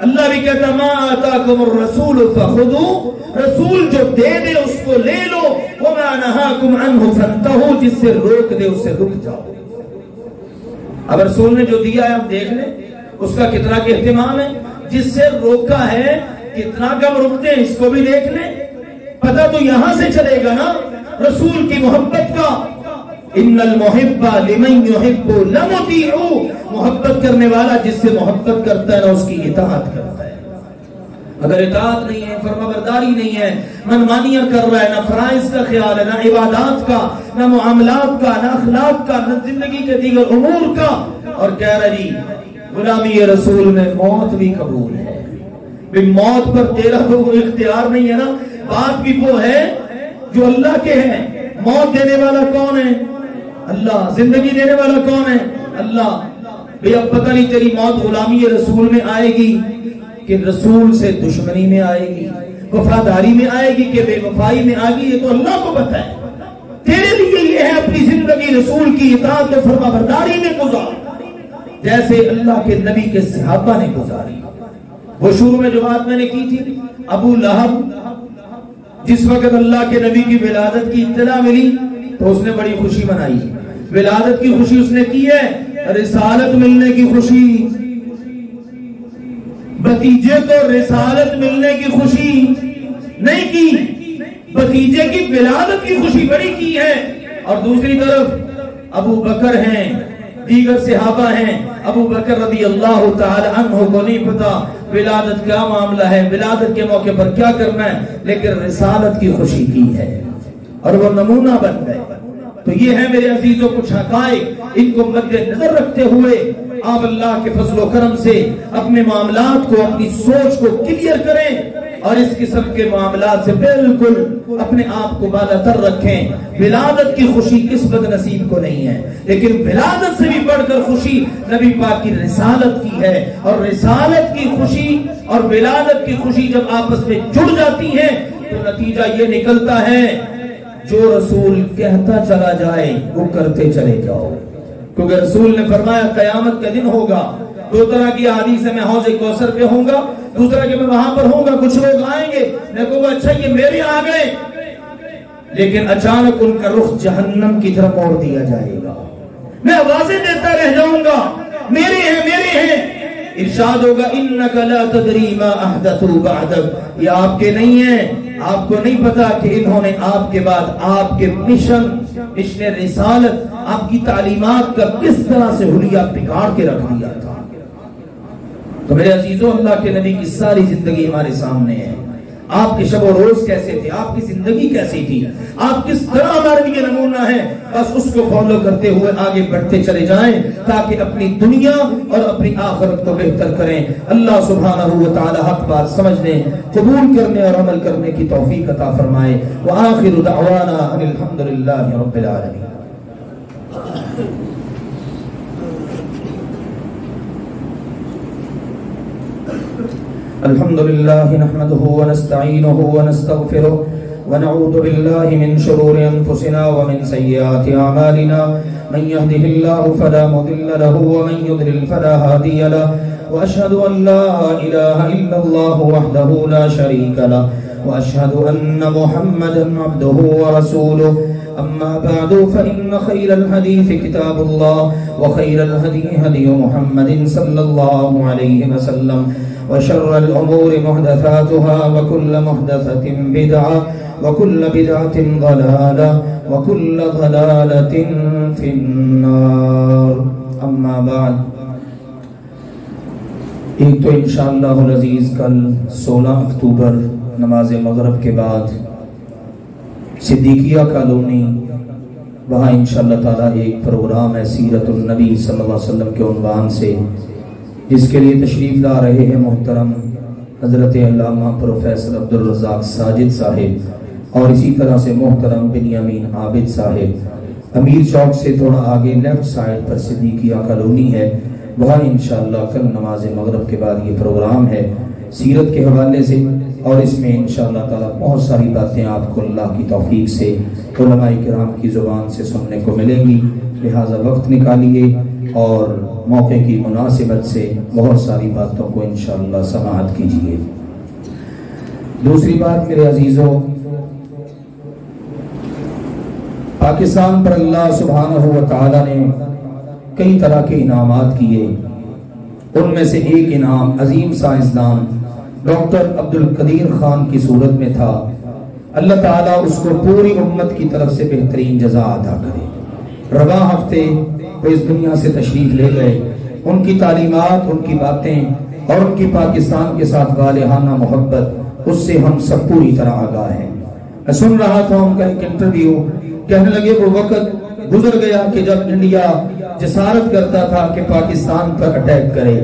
اللہ بھی کہتا ما آتاکم الرسول فخذوا، رسول جو دے دے اس کو لے لو، وما نہاکم عنہ فانتہوا، جس سے روک دے اس سے رک جاؤ۔ اب رسول نے جو دیا ہے ہم دیکھ لیں اس کا کتنا کہ اہتمام ہے، جس سے روکا ہے کتنا کم رکتے ہیں اس کو بھی دیکھ لیں۔ پتہ تو یہاں سے چلے گا نا رسول کی محبت کا، ان المحب لمن يحب لمطیع، محبت کرنے والا جس سے محبت کرتا ہے نا اس کی اطاعت کرتا ہے۔ اگر اطاعت نہیں ہے، فرما برداری نہیں ہے، منمانیاں کر رہا ہے، نہ فرائض کا خیال ہے، نہ عبادات کا، نہ معاملات کا، نہ اخلاق کا، نہ زندگی کے دیگر امور کا، اور کہہ رہا جی غلامی رسول میں موت بھی قبول ہے، بھی موت پر تیرا تو اختیار نہیں ہے نا۔ بات بھی وہ ہے جو اللہ کے ہیں، موت دینے والا کون ہے؟ اللہ۔ زندگی دینے والا کون ہے؟ اللہ۔ بھئی اب پتہ نہیں تیری موت غلامی رسول میں آئے گی کہ رسول سے دشمنی میں آئے گی، وفاداری میں آئے گی کہ بے وفائی میں آئے گی، یہ تو اللہ کو پتہ ہے۔ تیرے لیے یہ ہے اپنی زندگی رسول کی اطاعت و فرما برداری میں گزار، جیسے اللہ کے نبی کے صحابہ نے گزاری۔ وہ شروع میں جو بات میں نے کی تھی، ابو لہب جس وقت اللہ کے نبی کی ولادت کی اطلاع ملی تو اس نے بڑی خوشی منائی۔ ولادت کی خوشی اس نے کی ہے، رسالت ملنے کی خوشی، بھتیجے کو رسالت ملنے کی خوشی نہیں کی، بھتیجے کی ولادت کی خوشی بڑی کی ہے۔ اور دوسری طرف ابو بکر ہیں، دیگر صحابہ ہیں، ابو بکر رضی اللہ تعالی عنہ کو نہیں پتا ولادت کیا معاملہ ہے، ولادت کے موقع پر کیا کرنا ہے، لیکن رسالت کی خوشی کی ہے اور وہ نمونہ بن گئے۔ تو یہ ہے میرے عزیزوں کچھ حقائق، ان کو مد نظر رکھتے ہوئے آپ اللہ کے فضل و کرم سے اپنے معاملات کو، اپنی سوچ کو کلیئر کریں اور اس قسم کے معاملات سے بالکل اپنے آپ کو بالا تر رکھیں۔ ولادت کی خوشی کس بد نصیب کو نہیں ہے، لیکن ولادت سے بھی بڑھ کر خوشی نبی پاک کی رسالت کی ہے، اور رسالت کی خوشی اور ولادت کی خوشی جب آپس میں جڑ جاتی ہیں تو نتیجہ یہ نکلتا ہے جو رسول کہتا چلا جائے وہ کرتے چلے جاؤ، کیونکہ رسول نے فرمایا قیامت کا دن ہوگا، دو طرح کی حدیث ہے، میں حوض کوثر پہ ہوں گا، دوسرا کہ میں وہاں پر ہوں گا، کچھ لوگ آئیں گے، میں کہوں گا اچھا یہ میرے آ گئے، لیکن اچانک ان کا رخ جہنم کی طرف موڑ دیا جائے گا، میں آوازیں دیتا رہ جاؤں گا میرے ہیں میرے ہیں۔ ارشاد ہوگا انک لا تدری ما احدثوا بعدک، یہ آپ کے نہیں ہیں، آپ کو نہیں پتا کہ انہوں نے آپ کے بعد آپ کے مشن رسالت، آپ کی تعلیمات کا کس طرح سے حلیہ بگاڑ کے رکھ دیا تھا۔ تو میرے عزیزوں اللہ کے نبی کی ساری زندگی ہمارے سامنے ہے، آپ کے شب و روز کیسے تھے، آپ کی زندگی کیسی تھی، آپ کس طرح ہمارے لیے نمونہ ہے، بس اس کو فالو کرتے ہوئے آگے بڑھتے چلے جائیں تاکہ اپنی دنیا اور اپنی آخرت کو بہتر کریں۔ اللہ سبحانہ و تعالی حق بات سمجھنے، قبول کرنے اور عمل کرنے کی توفیق عطا فرمائے۔ وآخر دعوانا ان الحمدللہ رب العالمین۔ الحمد لله نحمده ونستعينه ونستغفره ونعوذ بالله من شرور أنفسنا ومن سيئات أعمالنا، من يهده الله فلا مضل له ومن يضلل فلا هادي له، وأشهد أن لا إله إلا الله وحده لا شريك له، وأشهد أن محمدا عبده ورسوله۔ أما بعد فإن خير الحديث كتاب الله وخير الهدي هدي محمد صلى الله عليه وسلم وشر الأمور محدثاتها وكل محدثة بدعة وكل بدعة ضلالة وكل ضلالة في النار أما بعد ایک تو انشاءاللہ العزیز کل 16 اکتوبر نماز مغرب کے بعد صدیقیہ کالونی وہاں انشاءاللہ تعالی ایک پروگرام ہے سیرت النبی صلی اللہ علیہ وسلم کے عنوان سے، جس کے لیے تشریف لا رہے ہیں محترم حضرت علامہ پروفیسر عبدالرزاق ساجد صاحب، اور اسی طرح سے محترم بنیامین عابد صاحب۔ امیر چوک سے تھوڑا آگے لیفٹ سائیڈ پر صدیقیہ کالونی ہے، وہاں انشاءاللہ کل نماز مغرب کے بعد یہ پروگرام ہے سیرت کے حوالے سے، اور اس میں انشاءاللہ تعالی بہت ساری باتیں آپ کو اللہ کی توفیق سے علماء کرام کی زبان سے سننے کو ملیں گی، لہٰذا وقت نکالیے اور موقع کی مناسبت سے بہت ساری باتوں کو انشاءاللہ سماعت کیجیے۔ دوسری بات میرے عزیزوں، پاکستان پر اللہ سبحانہ و تعالی نے کئی طرح کے انعامات کیے، ان میں سے ایک انعام عظیم سائنسدان ڈاکٹر عبدالقدیر خان کی صورت میں تھا۔ اللہ تعالیٰ اس کو پوری امت کی طرف سے بہترین جزا عطا کرے۔ رواں ہفتے وہ اس دنیا سے تشریف لے گئے، ان کی تعلیمات، ان کی باتیں اور ان کی پاکستان کے ساتھ والہانہ محبت، اس سے ہم سب پوری طرح آگاہ ہیں۔ میں سن رہا تھا ان کا ایک انٹرویو، کہنے لگے وہ وقت گزر گیا کہ جب انڈیا جسارت کرتا تھا کہ پاکستان پر اٹیک کرے،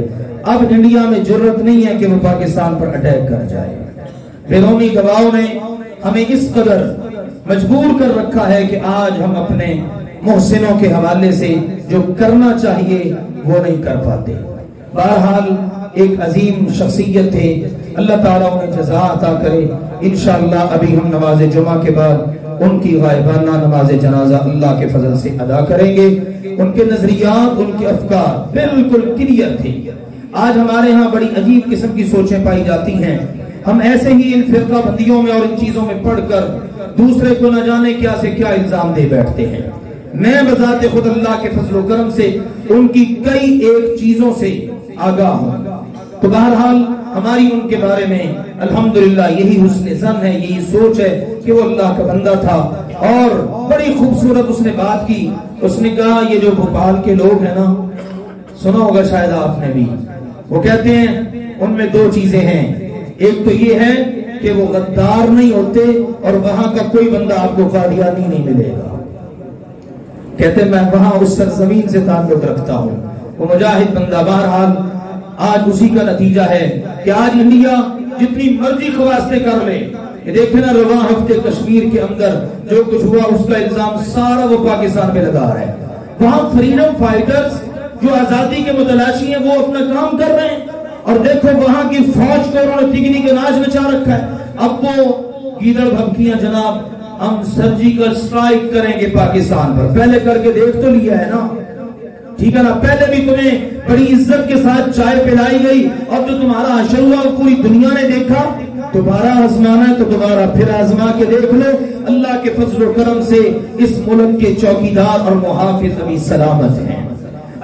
اب انڈیا میں جرت نہیں ہے کہ وہ پاکستان پر اٹیک کر جائے۔ بیرونی دباؤ نے ہمیں اس قدر مجبور کر رکھا ہے کہ آج ہم اپنے محسنوں کے حوالے سے جو کرنا چاہیے وہ نہیں کر پاتے۔ بہرحال ایک عظیم شخصیت تھے، اللہ تعالیٰ انہیں جزا عطا کرے۔ انشاءاللہ ابھی ہم نماز جمعہ کے بعد ان کی غائبانہ نماز جنازہ اللہ کے فضل سے ادا کریں گے۔ ان کے نظریات، ان کے افکار بالکل کلیئر تھے۔ آج ہمارے ہاں بڑی عجیب قسم کی سوچیں پائی جاتی ہیں، ہم ایسے ہی ان فرقہ بندیوں میں اور ان چیزوں میں پڑھ کر دوسرے کو نہ جانے کیا سے کیا الزام دے بیٹھتے ہیں۔ میں بذات خود اللہ کے فضل و کرم سے ان کی کئی ایک چیزوں سے آگاہ ہوں، تو بہرحال ہماری ان کے بارے میں الحمدللہ یہی حسن ظن ہے، یہی سوچ ہے کہ وہ اللہ کا بندہ تھا۔ اور بڑی خوبصورت اس نے بات کی، اس نے کہا یہ جو بھوپال کے لوگ ہیں نا، سنا ہوگا شاید آپ نے بھی، وہ کہتے ہیں ان میں دو چیزیں ہیں، ایک تو یہ ہے کہ وہ غدار نہیں ہوتے اور وہاں کا کوئی بندہ آپ کو قادیانی نہیں ملے گا۔ کہتے ہیں میں وہاں اس سرزمین سے تعلق رکھتا ہوں، وہ مجاہد بندہ۔ بہرحال آج اسی کا نتیجہ ہے کہ آج انڈیا جتنی مرضی خواستیں کر لے، یہ دیکھیں نا رواں ہفتے کشمیر کے اندر جو کچھ ہوا اس کا الزام سارا وہ پاکستان پہ لگا رہا ہے۔ وہاں فریڈم فائٹرز جو آزادی کے متلاشی ہیں وہ اپنا کام کر رہے ہیں، اور دیکھو وہاں کی فوج کو انہوں نے تگنی کے ناچ مچا رکھا ہے۔ اب وہ گیدڑ بھبکیاں جناب ہم سرجیکل سٹرائک کریں گے پاکستان پر، پہلے کر کے دیکھ تو لیا ہے نا، ٹھیک ہے نا؟ پہلے بھی تمہیں بڑی عزت کے ساتھ چائے پلائی گئی، اور جو تمہارا حشر ہوا پوری دنیا نے دیکھا، دوبارہ آزمانا ہے تو دوبارہ پھر آزما کے دیکھ لو۔ اللہ کے فضل و کرم سے اس ملک کے چوکیدار اور محافظ ابھی سلامت ہیں۔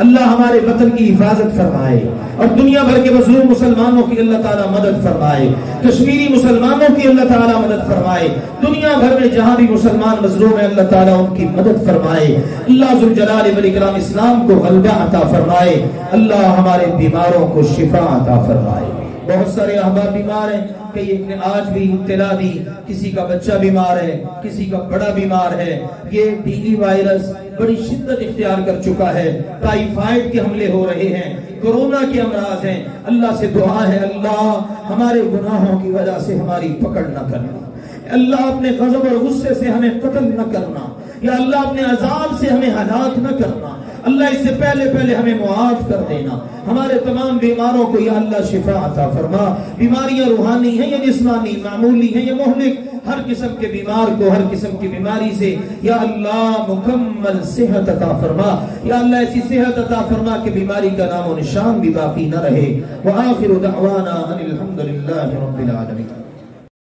اللہ ہمارے وطن کی حفاظت فرمائے اور دنیا بھر کے مظلوم مسلمانوں کی اللہ تعالیٰ مدد فرمائے، کشمیری مسلمانوں کی اللہ تعالیٰ مدد فرمائے، دنیا بھر میں جہاں بھی مسلمان مظلوم ہیں اللہ تعالیٰ ان کی مدد فرمائے۔ اللہ ذوالجلال والاکرام اسلام کو غلبہ عطا فرمائے، اللہ ہمارے بیماروں کو شفا عطا فرمائے۔ بہت سارے احباب بیمار ہیں، کئی ایک نے آج بھی اطلاع دی، کسی کا بچہ بیمار ہے، کسی کا بڑا بیمار ہے۔ یہ ڈی ای وائرس بڑی شدت اختیار کر چکا ہے، ٹائیفائڈ کے حملے ہو رہے ہیں، کورونا کے امراض ہیں۔ اللہ سے دعا ہے اللہ ہمارے گناہوں کی وجہ سے ہماری پکڑ نہ کرنا، اللہ اپنے غضب اور غصے سے ہمیں قتل نہ کرنا، یا اللہ اپنے عذاب سے ہمیں ہلاک نہ کرنا، اللہ اس سے پہلے ہمیں معاف کر دینا۔ ہمارے تمام بیماروں کو یا اللہ شفا عطا فرما، بیماریاں روحانی ہیں یا جسمانی، معمولی ہیں یا مہلک، ہر قسم کے بیمار کو ہر قسم کی بیماری سے یا اللہ مکمل صحت عطا فرما، یا اللہ ایسی صحت عطا فرما کہ بیماری کا نام و نشان بھی باقی نہ رہے۔ وآخر دعوانا ان الحمدللہ رب العالمین۔